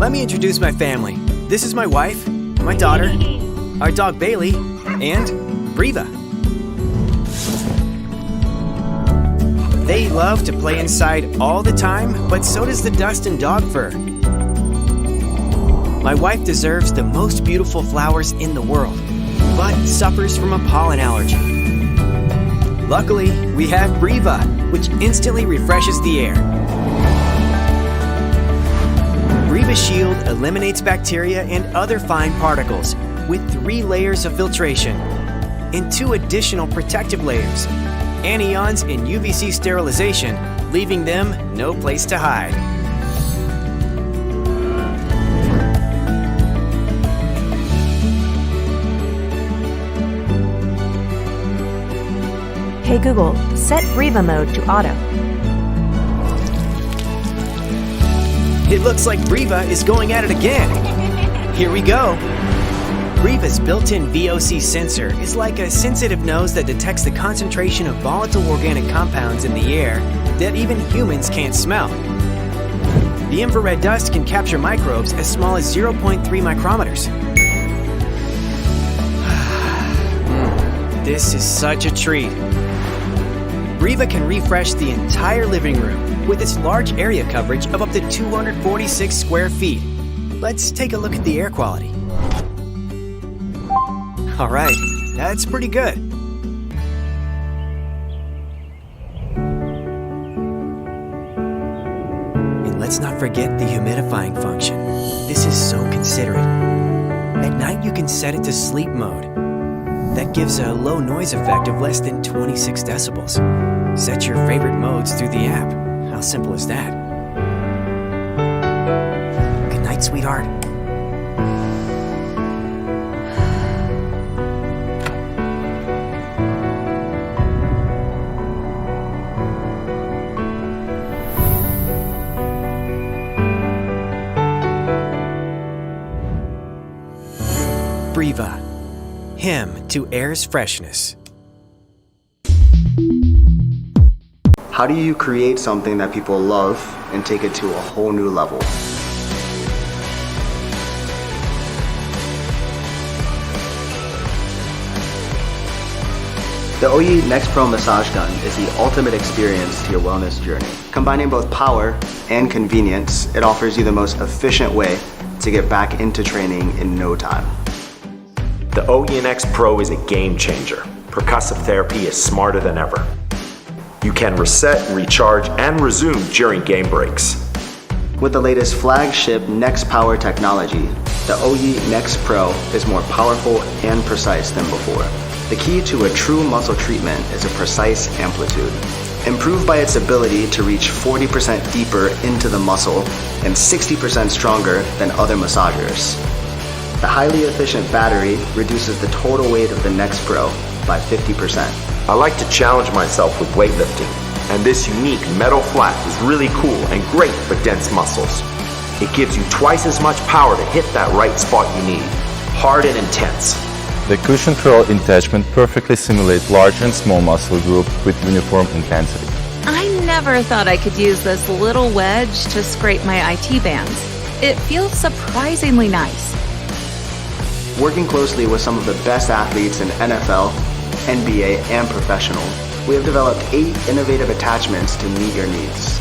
Let me introduce my family. This is my wife, my daughter, our dog Bailey, and Breeva. They love to play inside all the time, but so does the dust and dog fur. My wife deserves the most beautiful flowers in the world, but suffers from a pollen allergy. Luckily, we have breeva, which instantly refreshes the air. Breeva Shield eliminates bacteria and other fine particles with 3 layers of filtration and 2 additional protective layers, anions and UVC sterilization, leaving them no place to hide. Hey Google, set breeva mode to auto. It looks like breeva is going at it again. Here we go. Breeva's built-in VOC sensor is like a sensitive nose that detects the concentration of volatile organic compounds in the air that even humans can't smell. The infrared dust can capture microbes as small as 0.3 micrometers. This is such a treat. Breeva can refresh the entire living room with its large area coverage of up to 246 square feet. Let's take a look at the air quality. All right, that's pretty good. And let's not forget the humidifying function. This is so considerate. At night, you can set it to sleep mode. That gives a low noise effect of less than 26 decibels. Set your favorite modes through the app. How simple is that? Good night, sweetheart. Breeva, hymn to air's freshness. How do you create something that people love and take it to a whole new level? The OYeet NEX Pro massage gun is the ultimate experience to your wellness journey. Combining both power and convenience, it offers you the most efficient way to get back into training in no time. The OYeet NEX Pro is a game changer. Percussive therapy is smarter than ever. You can reset, recharge, and resume during game breaks. With the latest flagship NEX Power technology, the OYeet NEX Pro is more powerful and precise than before. The key to a true muscle treatment is a precise amplitude, improved by its ability to reach 40% deeper into the muscle and 60% stronger than other massagers. The highly efficient battery reduces the total weight of the NEX Pro by 50%. I like to challenge myself with weightlifting, and this unique metal flat is really cool and great for dense muscles. It gives you twice as much power to hit that right spot you need, hard and intense. The cushion curl attachment perfectly simulates large and small muscle groups with uniform intensity. I never thought I could use this little wedge to scrape my IT bands. It feels surprisingly nice. Working closely with some of the best athletes in NFL, NBA, and professional, we have developed 8 innovative attachments to meet your needs.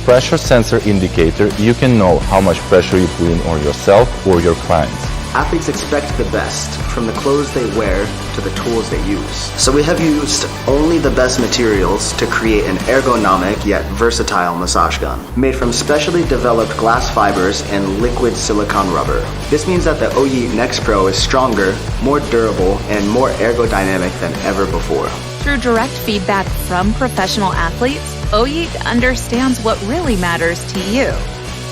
Pressure sensor indicator, you can know how much pressure you put in on yourself or your clients. Athletes expect the best from the clothes they wear to the tools they use. So we have used only the best materials to create an ergonomic yet versatile massage gun, made from specially developed glass fibers and liquid silicone rubber. This means that the OYeet NEX Pro is stronger, more durable, and more ergodynamic than ever before. Through direct feedback from professional athletes, OYeet understands what really matters to you.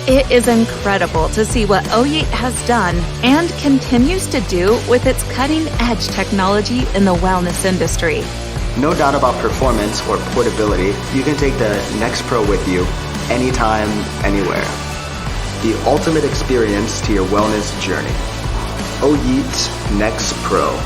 It is incredible to see what OYeet has done and continues to do with its cutting-edge technology in the wellness industry. No doubt about performance or portability, you can take the NEX Pro with you anytime, anywhere. The ultimate experience to your wellness journey. OYeet NEX Pro.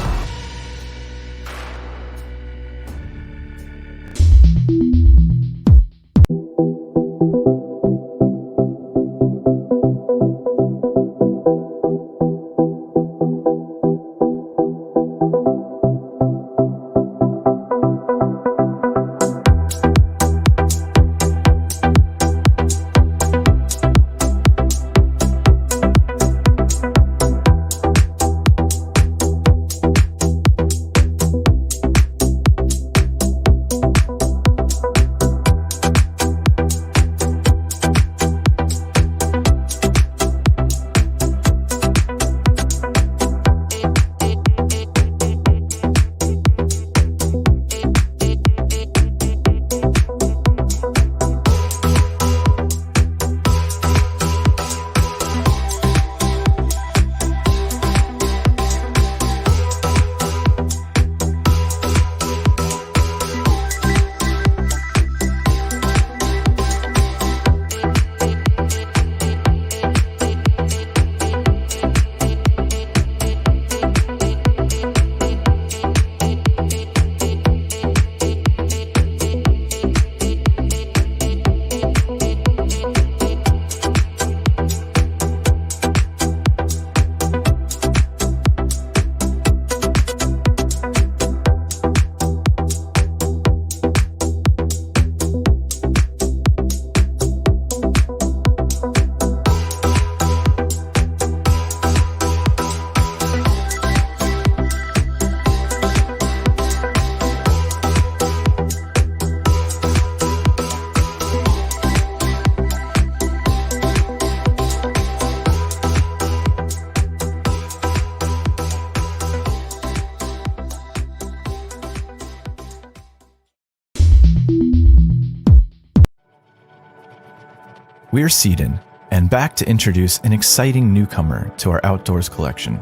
We're Seadon, and back to introduce an exciting newcomer to our outdoors collection,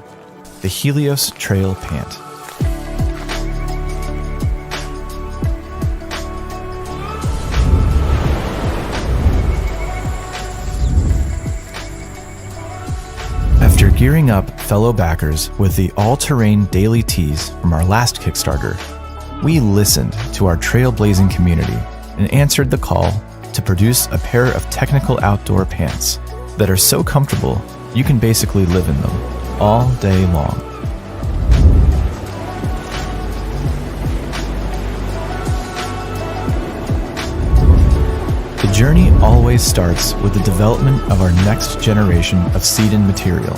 the Helios Trail Pant. After gearing up fellow backers with the all-terrain daily tees from our last Kickstarter, we listened to our trailblazing community and answered the call to produce a pair of technical outdoor pants that are so comfortable you can basically live in them all day long. The journey always starts with the development of our next generation of Seadon material.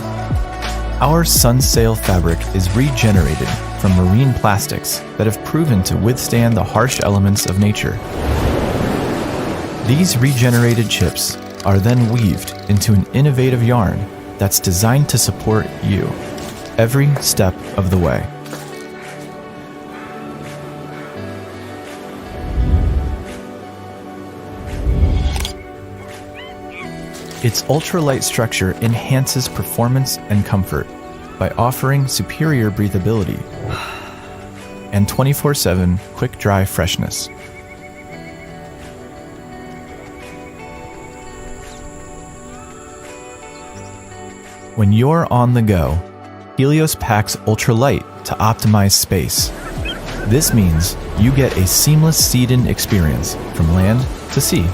Our sunsail fabric is regenerated from marine plastics that have proven to withstand the harsh elements of nature. These regenerated chips are then weaved into an innovative yarn that's designed to support you every step of the way. Its ultralight structure enhances performance and comfort by offering superior breathability and 24/7 quick-dry freshness. When you're on the go, Helios packs ultralight to optimize space. This means you get a seamless Seadon experience from land to sea.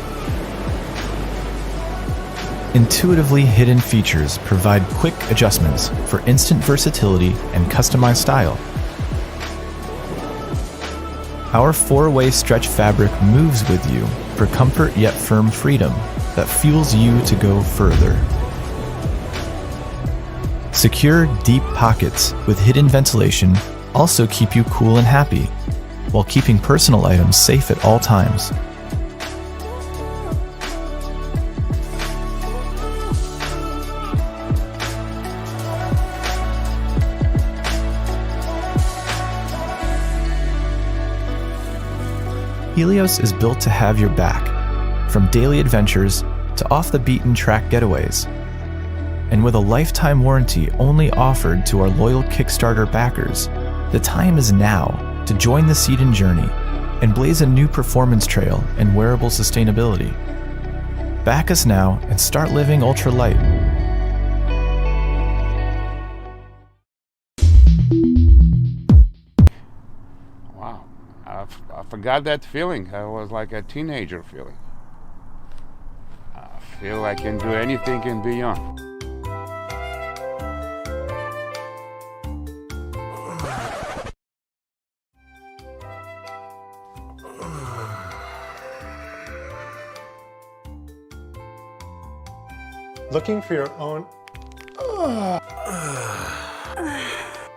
Intuitively hidden features provide quick adjustments for instant versatility and customized style. Our 4-way stretch fabric moves with you for comfort yet firm freedom that fuels you to go further. Secure, deep pockets with hidden ventilation also keep you cool and happy, while keeping personal items safe at all times. Helios is built to have your back, from daily adventures to off-the-beaten-track getaways. And with a lifetime warranty only offered to our loyal Kickstarter backers, the time is now to join the Seadon journey and blaze a new performance trail in wearable sustainability. Back us now and start living ultralight. Wow, I forgot that feeling. I was like a teenager feeling. I feel I can do anything and beyond. Looking for your own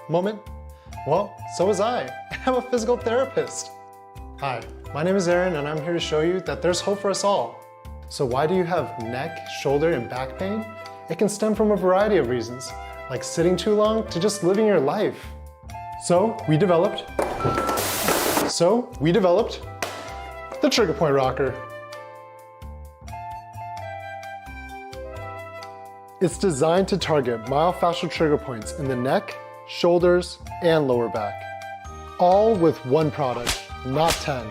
moment? Well, so was I. I'm a physical therapist. Hi, my name is Aaron and I'm here to show you that there's hope for us all. So why do you have neck, shoulder, and back pain? It can stem from a variety of reasons, like sitting too long to just living your life. So we developed the Trigger Point Rocker. It's designed to target myofascial trigger points in the neck, shoulders, and lower back. All with one product, not 10.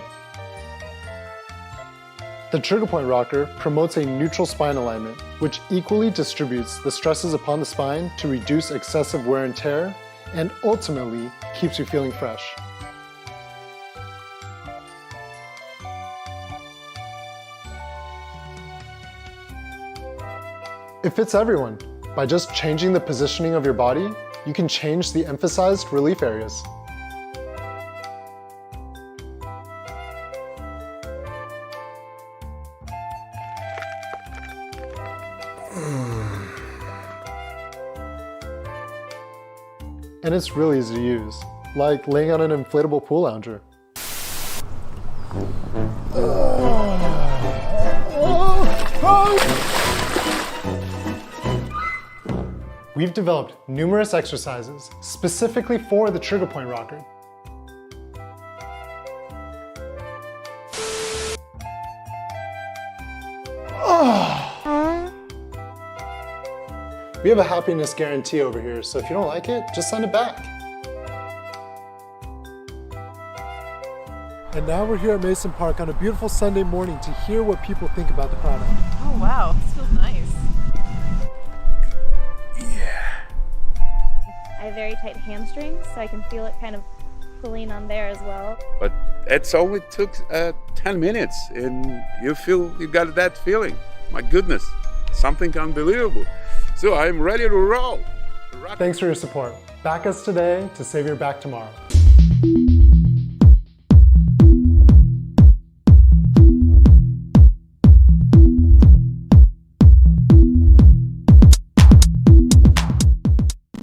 The Trigger Point Rocker promotes a neutral spine alignment, which equally distributes the stresses upon the spine to reduce excessive wear and tear, and ultimately keeps you feeling fresh. It fits everyone. By just changing the positioning of your body, you can change the emphasized relief areas. And it's really easy to use, like laying on an inflatable pool lounger. We've developed numerous exercises specifically for the Trigger Point Rocker. We have a happiness guarantee over here, so if you don't like it, just send it back. And now we're here at Mason Park on a beautiful Sunday morning to hear what people think about the product. Oh wow, this feels nice. I have very tight hamstrings, so I can feel it kind of pulling on there as well. But it's only took 10 minutes and you got that feeling. My goodness, something unbelievable. So I'm ready to roll. Thanks for your support. Back us today to save your back tomorrow.